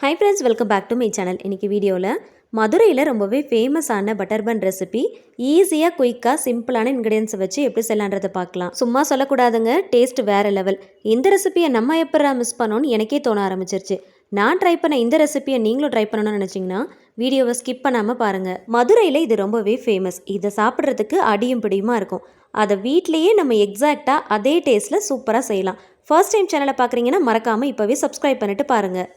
High friends, welcome back to my channel. இன்றைக்கி வீடியோவில் மதுரையில் ரொம்பவே ஃபேமஸான பட்டர் பன் ரெசிபி ஈஸியாக குயிக்காக சிம்பிளான இன்க்ரீடியன்ஸை வச்சு எப்படி செய்யலான்றதை பார்க்கலாம். சும்மா சொல்லக்கூடாதுங்க, டேஸ்ட் வேறு லெவல். இந்த ரெசிபியை நம்ம எப்படா மிஸ் பண்ணோன்னு எனக்கே தோண ஆரம்பிச்சிருச்சு. நான் ட்ரை பண்ண இந்த ரெசிபியை நீங்களும் ட்ரை பண்ணணும்னு நினச்சிங்கன்னா வீடியோவை ஸ்கிப் பண்ணாமல் பாருங்கள். மதுரையில் இது ரொம்பவே ஃபேமஸ். இதை சாப்பிட்றதுக்கு அடியும் பிடியுமா இருக்கும். அதை வீட்லேயே நம்ம எக்ஸாக்டாக அதே டேஸ்ட்டில் சூப்பராக செய்யலாம். ஃபர்ஸ்ட் டைம் சேனலை பார்க்குறீங்கன்னா மறக்காமல் இப்போவே சப்ஸ்கிரைப் பண்ணிட்டு பாருங்கள்.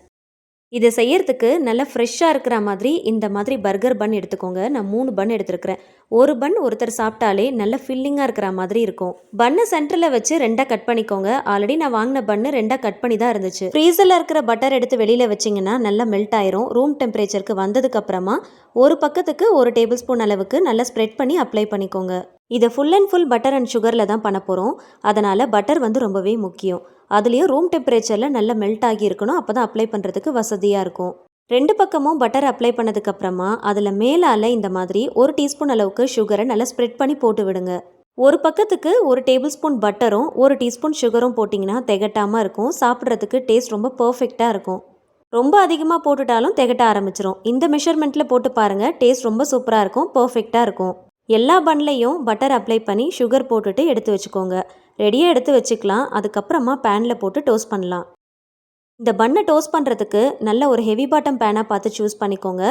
இதை செய்யறதுக்கு நல்லா ஃப்ரெஷ்ஷாக இருக்கிற மாதிரி இந்த மாதிரி பர்கர் பன் எடுத்துக்கோங்க. நான் 3 பன் எடுத்துருக்கிறேன். ஒரு பன் ஒருத்தர் சாப்பிட்டாலே நல்ல ஃபில்லிங்காக இருக்கிற மாதிரி இருக்கும். பன்னை சென்டரில் வச்சு 2 கட் பண்ணிக்கோங்க. ஆல்ரெடி நான் வாங்கின பன்னு 2 கட் பண்ணி தான் இருந்துச்சு. ஃப்ரீசரில் இருக்கிற பட்டர் எடுத்து வெளியில் வச்சிங்கன்னா நல்லா மெல்ட் ஆயிரும். ரூம் டெம்பரேச்சருக்கு வந்ததுக்கு அப்புறமா ஒரு பக்கத்துக்கு 1 டேபிள் ஸ்பூன் அளவுக்கு நல்லா ஸ்ப்ரெட் பண்ணி அப்ளை பண்ணிக்கோங்க. இதை full and full butter and சுகரில் தான் பண்ண போகிறோம். அதனால் பட்டர் ரொம்பவே முக்கியம். அதுலேயும் ரூம் டெம்பரேச்சரில் நல்லா மெல்ட் ஆகி இருக்கணும். அப்போ தான் அப்ளை பண்ணுறதுக்கு வசதியாக இருக்கும். 2 பக்கமும் பட்டர் அப்ளை பண்ணதுக்கப்புறமா அதில் மேலால் இந்த மாதிரி 1 டீஸ்பூன் அளவுக்கு சுகரை நல்லா ஸ்ப்ரெட் பண்ணி போட்டு விடுங்க. ஒரு பக்கத்துக்கு 1 டேபிள் ஸ்பூன் பட்டரும் 1 டீஸ்பூன் சுகரும் போட்டிங்கன்னா திகட்டாமல் இருக்கும். சாப்பிட்றதுக்கு டேஸ்ட் ரொம்ப பர்ஃபெக்டாக இருக்கும். ரொம்ப அதிகமாக போட்டுட்டாலும் திகட்ட ஆரம்பிச்சிரும். இந்த மெஷர்மெண்ட்டில் போட்டு பாருங்கள், டேஸ்ட் ரொம்ப சூப்பராக இருக்கும், பர்ஃபெக்டாக இருக்கும். எல்லா பன்லையும் பட்டர் அப்ளை பண்ணி சுகர் போட்டுட்டு எடுத்து வச்சுக்கோங்க. ரெடியாக எடுத்து வச்சுக்கலாம். அதுக்கப்புறமா பேனில் போட்டு டோஸ்ட் பண்ணலாம். இந்த பன்னை டோஸ்ட் பண்ணுறதுக்கு நல்ல ஒரு ஹெவி பாட்டம் பேனாக பார்த்து சூஸ் பண்ணிக்கோங்க.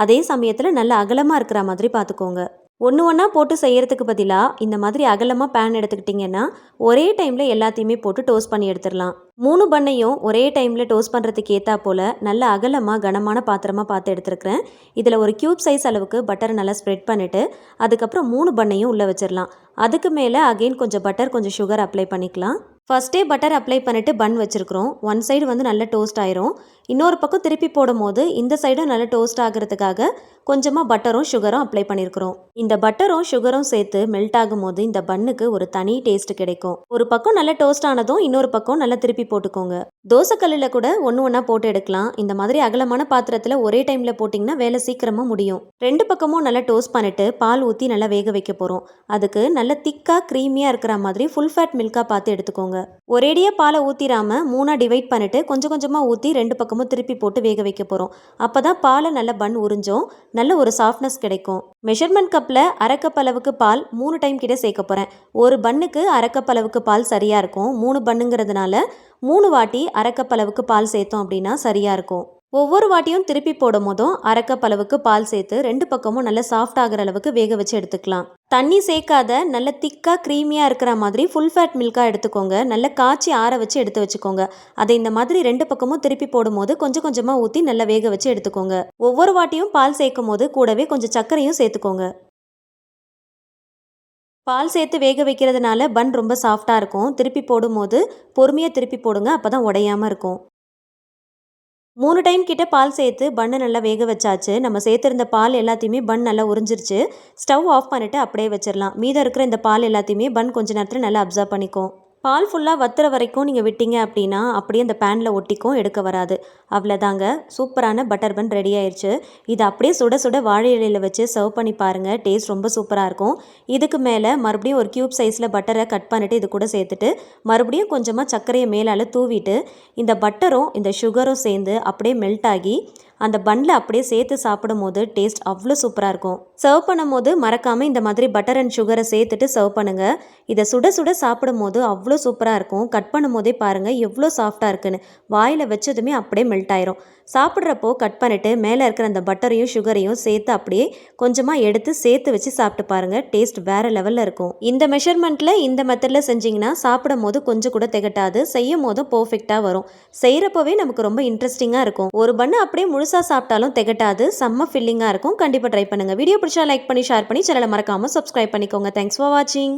அதே சமயத்தில் நல்ல அகலமாக இருக்கிற மாதிரி பார்த்துக்கோங்க. ஒன்றா போட்டு செய்கிறதுக்கு பதிலாக இந்த மாதிரி அகலமாக பேன் எடுத்துக்கிட்டிங்கன்னா ஒரே டைமில் எல்லாத்தையுமே போட்டு டோஸ்ட் பண்ணி எடுத்துடலாம். 3 பன்னையும் ஒரே டைமில் டோஸ்ட் பண்ணுறதுக்கு ஏற்றா போல் நல்ல அகலமாக கனமான பாத்திரமாக பார்த்து எடுத்துருக்கிறேன். இதில் ஒரு க்யூப் சைஸ் அளவுக்கு பட்டரை நல்லா ஸ்ப்ரெட் பண்ணிவிட்டு அதுக்கப்புறம் 3 பன்னையும் உள்ளே வச்சிடலாம். அதுக்கு மேலே அகெயின் கொஞ்சம் பட்டர் கொஞ்சம் சுகர் அப்ளை பண்ணிக்கலாம். ஃபஸ்ட்டே பட்டர் அப்ளை பண்ணிவிட்டு பன் வச்சுருக்கிறோம். ஒன் சைடு நல்லா டோஸ்ட் ஆயிரும். இன்னொரு பக்கம் திருப்பி போடும் போது இந்த சைடும் நல்லா டோஸ்ட் ஆகிறதுக்காக கொஞ்சமாக பட்டரும் சுகரும் அப்ளை பண்ணியிருக்கிறோம். இந்த பட்டரும் சுகரும் சேர்த்து மெல்ட் ஆகும் போது இந்த பன்னுக்கு ஒரு தனி டேஸ்ட் கிடைக்கும். ஒரு பக்கம் நல்லா டோஸ்ட் ஆனதும் இன்னொரு பக்கம் நல்லா திருப்பி போட்டுக்கோங்க. தோசைக்கல்லில் கூட ஒன்றா போட்டு எடுக்கலாம். இந்த மாதிரி அகலமான பாத்திரத்தில் ஒரே டைமில் போட்டிங்கன்னா வேலை சீக்கிரமாக முடியும். 2 பக்கமும் நல்லா டோஸ்ட் பண்ணிவிட்டு பால் ஊற்றி நல்லா வேக வைக்க போகிறோம். அதுக்கு நல்ல திக்காக க்ரீமியாக இருக்கிற மாதிரி ஃபுல் ஃபேட் மில்காக பார்த்து எடுத்துக்கோங்க. ஒரேடியாக பாலை ஊற்றிடாம 3 டிவைட் பண்ணிட்டு கொஞ்சம் கொஞ்சமாக ஊற்றி 2 பக்கமும் திருப்பி போட்டு வேக வைக்க போகிறோம். அப்போ தான் பாலை நல்ல பன் உறிஞ்சோம், நல்ல ஒரு சாஃப்ட்னஸ் கிடைக்கும். மெஷர்மெண்ட் கப்பில் 1/2 கப் அளவுக்கு பால் 3 டைம் கிட்ட சேர்க்க போகிறேன். ஒரு பன்னுக்கு 1/2 கப் அளவுக்கு பால் சரியாக இருக்கும். 3 பன்னுங்கிறதுனால 3 வாட்டி 1/2 கப் அளவுக்கு பால் சேர்த்தோம் அப்படின்னா சரியாக இருக்கும். ஒவ்வொரு வாட்டியும் திருப்பி போடும் போதும் 1/2 கப் அளவுக்கு பால் சேர்த்து 2 பக்கமும் நல்லா சாஃப்ட் ஆகிற அளவுக்கு வேக வச்சு எடுத்துக்கலாம். தண்ணி சேர்க்காத நல்ல திக்காக க்ரீமியாக இருக்கிற மாதிரி ஃபுல் ஃபேட் மில்காக எடுத்துக்கோங்க. நல்லா காய்ச்சி ஆற வச்சு எடுத்து வச்சுக்கோங்க. அதை இந்த மாதிரி 2 பக்கமும் திருப்பி போடும்போது கொஞ்சம் கொஞ்சமாக ஊற்றி நல்லா வேக வச்சு எடுத்துக்கோங்க. ஒவ்வொரு வாட்டியும் பால் சேர்க்கும் போது கூடவே கொஞ்சம் சர்க்கரையும் சேர்த்துக்கோங்க. பால் சேர்த்து வேக வைக்கிறதுனால பன் ரொம்ப சாஃப்டாக இருக்கும். திருப்பி போடும்போது பொறுமையாக திருப்பி போடுங்க, அப்போ தான் உடையாமல் இருக்கும். 3 டைம் கிட்ட பால் சேர்த்து பன்னு நல்லா வேக வச்சாச்சு. நம்ம சேர்த்துருந்த பால் எல்லாத்தையுமே பன் நல்லா உறிஞ்சிருச்சு. ஸ்டவ் ஆஃப் பண்ணிவிட்டு அப்படியே வச்சிடலாம். மீதம் இருக்கிற இந்த பால் எல்லாத்தையுமே பன் கொஞ்சம் நேரத்தில் நல்லா அப்சர்வ் பண்ணிக்கும். பால் ஃபுல்லாக வத்துற வரைக்கும் நீங்கள் விட்டீங்க அப்படின்னா அப்படியே அந்த பேனில் ஒட்டிக்கும், எடுக்க வராது. அவ்வளோதாங்க, சூப்பரான பட்டர் பன் ரெடி ஆயிடுச்சு. இதை அப்படியே சுட சுட வாழை இலையில் வச்சு சர்வ் பண்ணி பாருங்கள். டேஸ்ட் ரொம்ப சூப்பராக இருக்கும். இதுக்கு மேலே மறுபடியும் ஒரு க்யூப் சைஸில் பட்டரை கட் பண்ணிவிட்டு இது கூட சேர்த்துட்டு மறுபடியும் கொஞ்சமாக சர்க்கரையை மேலால் தூவிட்டு இந்த பட்டரும் இந்த சுகரும் சேர்ந்து அப்படியே மெல்ட் ஆகி அந்த பன்னில் அப்படியே சேர்த்து சாப்பிடும் போது டேஸ்ட் அவ்வளோ சூப்பராக இருக்கும். சர்வ் பண்ணும் போது மறக்காமல் இந்த மாதிரி பட்டர் அண்ட் சுகரை சேர்த்துட்டு சர்வ் பண்ணுங்கள். இதை சுட சுட சாப்பிடும் போது அவ்வளோ சூப்பராக இருக்கும். கட் பண்ணும் போதே பாருங்கள் எவ்வளோ சாஃப்டாக இருக்குன்னு. வாயில் வச்சதுமே அப்படியே மெல்ட் ஆயிரும். சாப்பிட்றப்போ கட் பண்ணிவிட்டு மேலே இருக்கிற அந்த பட்டரையும் சுகரையும் சேர்த்து அப்படியே கொஞ்சமாக எடுத்து சேர்த்து வச்சு சாப்பிட்டு பாருங்கள். டேஸ்ட் வேறு லெவலில் இருக்கும். இந்த மெஷர்மெண்ட்டில் இந்த மெத்தடில் செஞ்சிங்கன்னா சாப்பிடும் போது கொஞ்சம் கூட திகட்டாது. செய்யும் போதும் பர்ஃபெக்டாக வரும். செய்கிறப்பவே நமக்கு ரொம்ப இன்ட்ரெஸ்டிங்காக இருக்கும். ஒரு பன்னு அப்படியே முழுசாக சாப்பிட்டாலும் திகட்டாது. செம்ம ஃபில்லிங்காக இருக்கும். கண்டிப்பாக ட்ரை பண்ணுங்கள். வீடியோ பிடிச்சா லைக் பண்ணி ஷேர் பண்ணி சேனலை மறக்காமல் சப்ஸ்கிரைப் பண்ணிக்கோங்க. தேங்க்ஸ் ஃபார் வாட்சிங்.